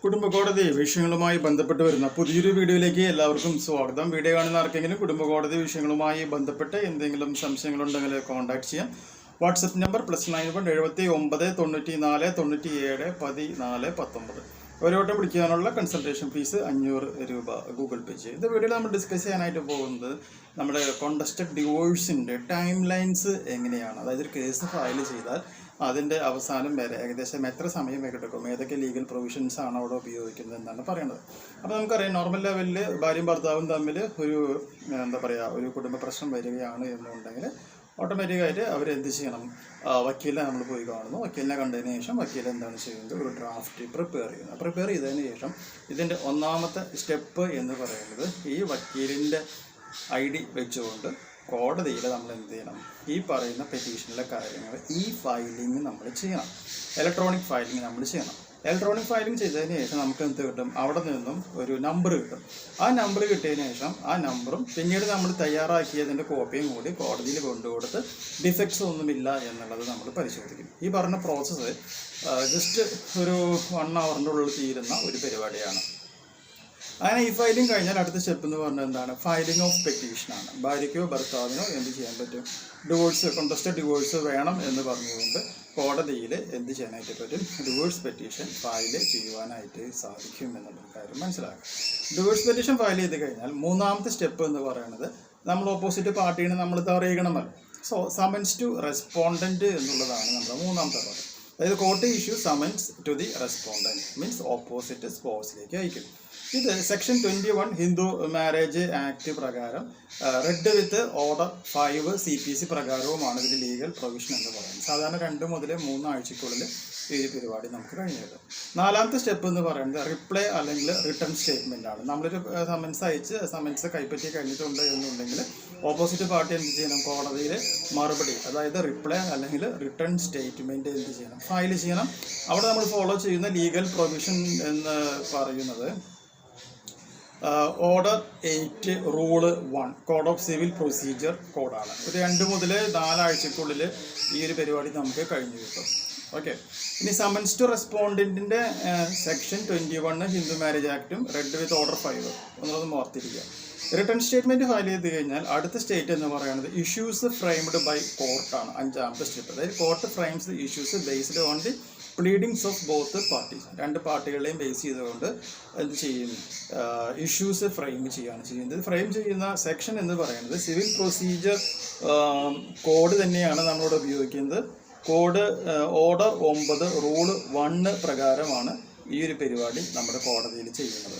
കുടുംബകോടതി വിഷയങ്ങളുമായി ബന്ധപ്പെട്ട് വരുന്ന പുതിയൊരു വീഡിയോയിലേക്ക് എല്ലാവർക്കും സ്വാഗതം. വീഡിയോ കാണുന്ന ആർക്കെങ്കിലും കുടുംബകോടതി വിഷയങ്ങളുമായി ബന്ധപ്പെട്ട് എന്തെങ്കിലും സംശയങ്ങളുണ്ടെങ്കിൽ കോൺടാക്ട് ചെയ്യാം. WhatsApp number +91 79 94 97 14 19. ഒരു വട്ടം വിളിക്കാനുള്ള കൺസൾട്ടേഷൻ ഫീസ് 500 രൂപ ഗൂഗിൾ പേ ചെയ്യും. ഇത് വീഡിയോയിൽ നമ്മൾ ഡിസ്കസ് ചെയ്യാനായിട്ട് പോകുന്നത് നമ്മുടെ കോണ്ടസ്റ്റഡ് ഡിവോഴ്സിൻ്റെ ടൈം ലൈൻസ് എങ്ങനെയാണ്. അതായത് ഒരു കേസ് ഫയൽ ചെയ്താൽ അതിൻ്റെ അവസാനം വരെ ഏകദേശം എത്ര സമയം എടുക്കും, ഏതൊക്കെ ലീഗൽ പ്രൊവിഷൻസ് ആണ് അവിടെ ഉപയോഗിക്കുന്നത് എന്നാണ് പറയുന്നത്. അപ്പോൾ നമുക്കറിയാം, നോർമൽ ലെവലിൽ ഭാര്യയും ഭർത്താവും തമ്മിൽ ഒരു ഒരു കുടുംബ പ്രശ്നം വരികയാണ് എന്നുണ്ടെങ്കിൽ ഓട്ടോമാറ്റിക്കായിട്ട് അവരെന്ത് ചെയ്യണം, വക്കീലിനെ നമ്മൾ പോയി കാണുന്നു. വക്കീലിനെ കണ്ടതിന് ശേഷം വക്കീൽ എന്താണ് ചെയ്യുന്നത്, ഒരു ഡ്രാഫ്റ്റ് പ്രിപ്പയർ ചെയ്യുന്നു. പ്രിപ്പയർ ചെയ്തതിന് ശേഷം ഇതിൻ്റെ ഒന്നാമത്തെ സ്റ്റെപ്പ് എന്ന് പറയുന്നത് ഈ വക്കീലിൻ്റെ ID വെച്ചുകൊണ്ട് കോടതിയിൽ നമ്മൾ എന്ത് ചെയ്യണം, ഈ പറയുന്ന പെറ്റീഷനിലെ കാര്യങ്ങൾ ഫയലിംഗ് നമ്മൾ ചെയ്യണം. ഇലക്ട്രോണിക് ഫയലിംഗ് നമ്മൾ ചെയ്യണം. ഇലക്ട്രോണിക് ഫയലിംഗ് ചെയ്തതിന് ശേഷം നമുക്ക് എന്ത് കിട്ടും, അവിടെ നിന്നും ഒരു നമ്പർ കിട്ടും. ആ നമ്പർ കിട്ടിയതിന് ശേഷം ആ നമ്പറും പിന്നീട് നമ്മൾ തയ്യാറാക്കിയതിൻ്റെ കോപ്പിയും കൂടി കോടതിയിൽ കൊണ്ടുകൊടുത്ത് ഡിഫക്ട്സ് ഒന്നുമില്ല എന്നുള്ളത് നമ്മൾ പരിശോധിക്കും. ഈ പറഞ്ഞ പ്രോസസ്സ് ജസ്റ്റ് ഒരു 1 hourൻ്റെ ഉള്ളിൽ തീരുന്ന ഒരു പരിപാടിയാണ്. അങ്ങനെ ഫയലിംഗ് കഴിഞ്ഞാൽ അടുത്ത സ്റ്റെപ്പ് എന്ന് പറഞ്ഞാൽ എന്താണ്, ഫയലിംഗ് ഓഫ് പെറ്റീഷനാണ്. ഭാര്യയ്ക്കോ ഭർത്താവിനോ എന്ത് ചെയ്യാൻ പറ്റും, ഡിവോഴ്സ്, കോണ്ടസ്റ്റഡ് ഡിവോഴ്സ് വേണം എന്ന് പറഞ്ഞുകൊണ്ട് കോടതിയിൽ എന്ത് ചെയ്യാനായിട്ട് പറ്റും, ഡിവോഴ്സ് പെറ്റീഷൻ ഫയൽ ചെയ്യുവാനായിട്ട് സാധിക്കും എന്നുള്ള കാര്യം മനസ്സിലാക്കുക. ഡിവോഴ്സ് പെറ്റീഷൻ ഫയൽ ചെയ്ത് കഴിഞ്ഞാൽ മൂന്നാമത്തെ സ്റ്റെപ്പ് എന്ന് പറയുന്നത് നമ്മൾ ഓപ്പോസിറ്റ് പാർട്ടീനെ നമ്മൾ അറിയിക്കണമല്ലോ. സോ സമൻസ് ടു റെസ്പോണ്ടൻറ്റ് എന്നുള്ളതാണ് നമ്മുടെ മൂന്നാമത്തെ പാർട്ട്. അതായത് court issue summons to the respondent, means opposite സ്പോസിലേക്ക് അയക്കും. ഇത് സെക്ഷൻ 21 ഹിന്ദു മാരേജ് ആക്ട് പ്രകാരം റെഡ് വിത്ത് ഓർഡർ 5 CPC പ്രകാരവുമാണ് ഇതിൽ ലീഗൽ പ്രൊവിഷൻ എന്ന് പറയുന്നത്. സാധാരണ 2 മുതൽ 3 ആഴ്ചക്കുള്ളിൽ ഈ പരിപാടി നമുക്ക് കഴിഞ്ഞു കിട്ടും. നാലാമത്തെ സ്റ്റെപ്പ് എന്ന് പറയുന്നത് റിപ്ലൈ അല്ലെങ്കിൽ റിട്ടേൺ സ്റ്റേറ്റ്മെൻ്റ് ആണ്. നമ്മളൊരു സമൻസ് അയച്ച് സമൻസ് കൈപ്പറ്റി കഴിഞ്ഞിട്ടുണ്ട് എന്നുണ്ടെങ്കിൽ ഓപ്പോസിറ്റ് പാർട്ടി എന്ത് ചെയ്യണം, കോടതിയിൽ മറുപടി, അതായത് റിപ്ലൈ അല്ലെങ്കിൽ റിട്ടേൺ സ്റ്റേറ്റ്മെൻറ്റ് എന്ത് ചെയ്യണം, ഫയൽ ചെയ്യണം. അവിടെ നമ്മൾ ഫോളോ ചെയ്യുന്ന ലീഗൽ പ്രൊവിഷൻ എന്ന് പറയുന്നത് order 8 rule 1 code of civil procedure കോഡാണ്. ഒരു 2 മുതൽ 4 ആഴ്ചക്കുള്ളിൽ ഈ ഒരു പരിപാടി നമുക്ക് കഴിഞ്ഞു കിട്ടും. ഓക്കെ. ഇനി സമൻസ് ടു റെസ്പോണ്ടൻറ്റിൻ്റെ സെക്ഷൻ 21 ഹിന്ദു മാരേജ് ആക്ടും റെഡ് വിത്ത് ഓർഡർ 5 ഒന്നും ഓർത്തിരിക്കുക. റിട്ടേൺ സ്റ്റേറ്റ്മെൻറ്റ് ഫയൽ ചെയ്ത് കഴിഞ്ഞാൽ അടുത്ത സ്റ്റേറ്റ് എന്ന് പറയുന്നത് ഇഷ്യൂസ് ഫ്രെയിംഡ് ബൈ കോർട്ടാണ്. 5ാമത്തെ സ്റ്റെപ്പ്. അതായത് court frames the issues based on the pleadings of both parties. 2 പാർട്ടികളെയും ബേസ് ചെയ്തുകൊണ്ട് എന്ത് ചെയ്യും, ഇഷ്യൂസ് ഫ്രെയിം ചെയ്യുകയാണ് ചെയ്യുന്നത്. ഫ്രെയിം ചെയ്യുന്ന സെക്ഷൻ എന്ന് പറയുന്നത് സിവിൽ പ്രൊസീജിയർ കോഡ് തന്നെയാണ് നമ്മളിവിടെ ഉപയോഗിക്കുന്നത്. കോഡ് ഓർഡർ 9 റൂള് 1 പ്രകാരമാണ് ഈ ഒരു പരിപാടി നമ്മുടെ കോടതിയിൽ ചെയ്യുന്നത്.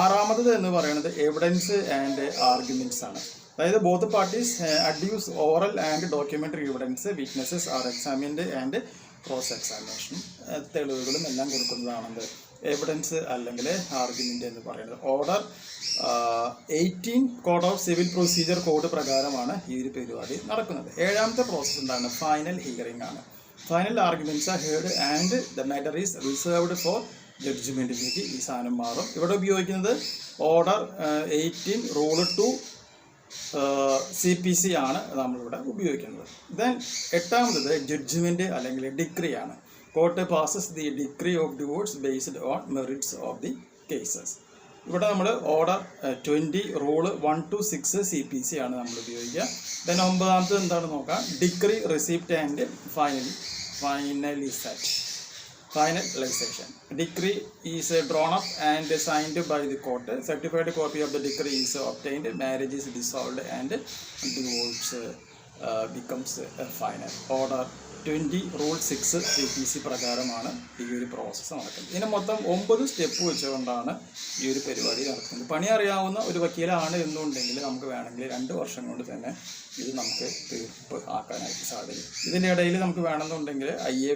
6ാമത് എന്ന് പറയുന്നത് എവിഡൻസ് ആൻഡ് ആർഗ്യുമെൻറ്റ്സ് ആണ്. അതായത് both parties adduce oral and documentary evidence, witnesses are examined and cross എക്സാമിനേഷനും തെളിവുകളും എല്ലാം കൊടുക്കുന്നതാണെന്ന് എവിഡൻസ് അല്ലെങ്കിൽ ആർഗ്യുമെൻ്റ് എന്ന് പറയുന്നത്. Order 18 code of civil procedure code പ്രകാരമാണ് ഈ ഒരു പരിപാടി നടക്കുന്നത്. 7ാമത്തെ പ്രോസസ്സ് എന്താണ്, ഫൈനൽ ഹിയറിംഗ് ആണ്. Final arguments are heard and the matter is reserved for ജഡ്ജ്മെൻറ്റിലേക്ക് ഈ സാധനം മാറും. ഇവിടെ ഉപയോഗിക്കുന്നത് ഓർഡർ 18 റൂള് 2 CPC ആണ് നമ്മളിവിടെ ഉപയോഗിക്കുന്നത്. ദെൻ 8ാമത് ജഡ്ജ്മെൻറ്റ് അല്ലെങ്കിൽ ഡിക്രി ആണ്. Court passes the decree of divorce based on merits of the cases. ഇവിടെ നമ്മൾ ഓർഡർ 20 റൂള് 1 to 6 CPC ആണ് നമ്മൾ ഉപയോഗിക്കുക. ദെൻ 9ാമത് എന്താണ് നോക്കാം, decree receipt and finalization. Decree is drawn up and signed by the court. Certified copy of the decree is obtained. Marriage is dissolved and divorce becomes final. Order 20 rule 6 CPC പ്രകാരമാണ് ഈ ഒരു process നടക്കുന്നത്. ഇതിന് മൊത്തം 9 step വെച്ചുകൊണ്ടാണ് ഈ ഒരു പരിപാടി നടക്കുന്നത്. പണി അറിയാവുന്ന ഒരു വക്കീലാണ് എന്നുണ്ടെങ്കിൽ നമുക്ക് വേണമെങ്കിൽ 2 വർഷം കൊണ്ട് തന്നെ ഇത് നമുക്ക് തീർപ്പ് ആക്കാനായിട്ട് സാധിക്കും. ഇതിൻ്റെ ഇടയിൽ നമുക്ക് വേണമെന്നുണ്ടെങ്കിൽ IA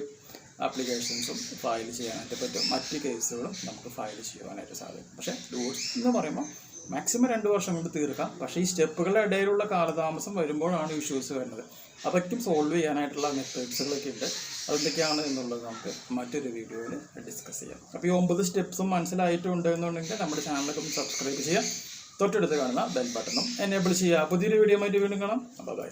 ആപ്ലിക്കേഷൻസും ഫയൽ ചെയ്യാനായിട്ട് പറ്റും. മറ്റ് കേസുകളും നമുക്ക് ഫയൽ ചെയ്യുവാനായിട്ട് സാധിക്കും. പക്ഷേ ഡിവോഴ്സ് എന്ന് പറയുമ്പോൾ മാക്സിമം 2 വർഷം കൊണ്ട് തീർക്കാം. പക്ഷേ ഈ സ്റ്റെപ്പുകളുടെ ഇടയിലുള്ള കാലതാമസം വരുമ്പോഴാണ് ഇഷ്യൂസ് വരുന്നത്. അതൊക്കെ സോൾവ് ചെയ്യാനായിട്ടുള്ള മെത്തേഡ്സുകളൊക്കെ ഉണ്ട്. അതെന്തൊക്കെയാണ് എന്നുള്ളത് നമുക്ക് മറ്റൊരു വീഡിയോയിൽ ഡിസ്കസ് ചെയ്യാം. അപ്പോൾ ഈ 9 സ്റ്റെപ്സും മനസ്സിലായിട്ടുണ്ട് എന്നുണ്ടെങ്കിൽ നമ്മുടെ ചാനലൊക്കെ ഒന്ന് സബ്സ്ക്രൈബ് ചെയ്യുക. തൊട്ടടുത്ത് കാണുന്ന ബെൽ ബട്ടണും എനേബിൾ ചെയ്യുക. പുതിയൊരു വീഡിയോ ആയിട്ട് വീണ്ടും കാണാം. ബൈ.